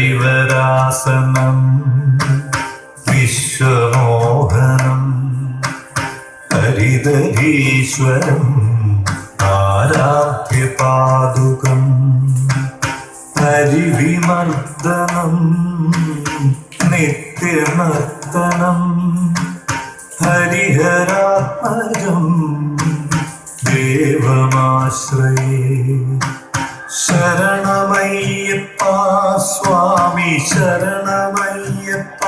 ഹരിവരാസനം വിശ്വമോഹനം ഹരിതരീശ്വരം ആരാധ്യപാദുകം ഹരിവിമർദ്ദനം നിത്യനർത്തനം ഹരിഹരാത്മജം ദേവമാശ്രയേ ശരണമയ്യപ്പ സ്വാമി ശരണമയ്യപ്പ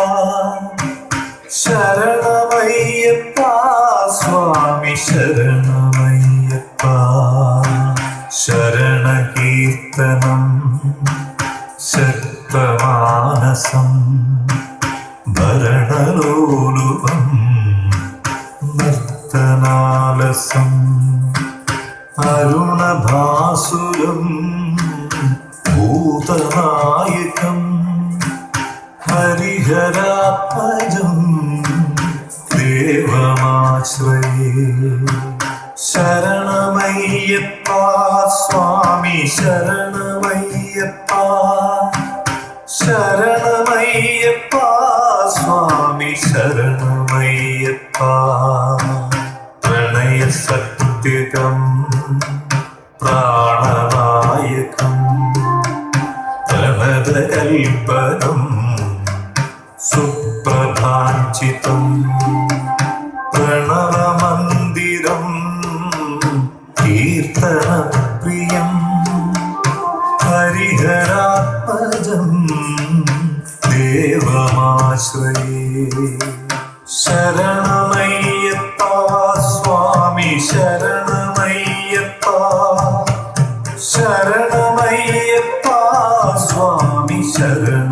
ശരണമയ്യപ്പ സ്വാമി ശരണമയ്യപ്പ ശരണകീർത്തനം ശക്തമാനസം ഭരണലോലുപം നർത്തനാലസം അരുണഭാസുരം ഭൂതനായകം ഹരിഹരാത്മജം ദേവമാശ്രയേ ശരണമയ്യപ്പ സ്വാമി ശരണമയ്യപ്പ ശരണമയ്യപ്പ സ്വാമി ശരണമയ്യപ്പ പ്രണയസത്യകം പ്രാണനായകം പ്രണതകൽപനം സുപ്രഭാഞ്ചിതം പ്രണവമന്ദിരം കീർത്തനപ്രിയം ഹരിഹരാത്മജം ദേവമാശ്രയേ ശരണമയ്യപ്പ സ്വാമി ശരണമയ്യപ്പ ശരണമയ്യപ്പ സ്വാമി ശരണ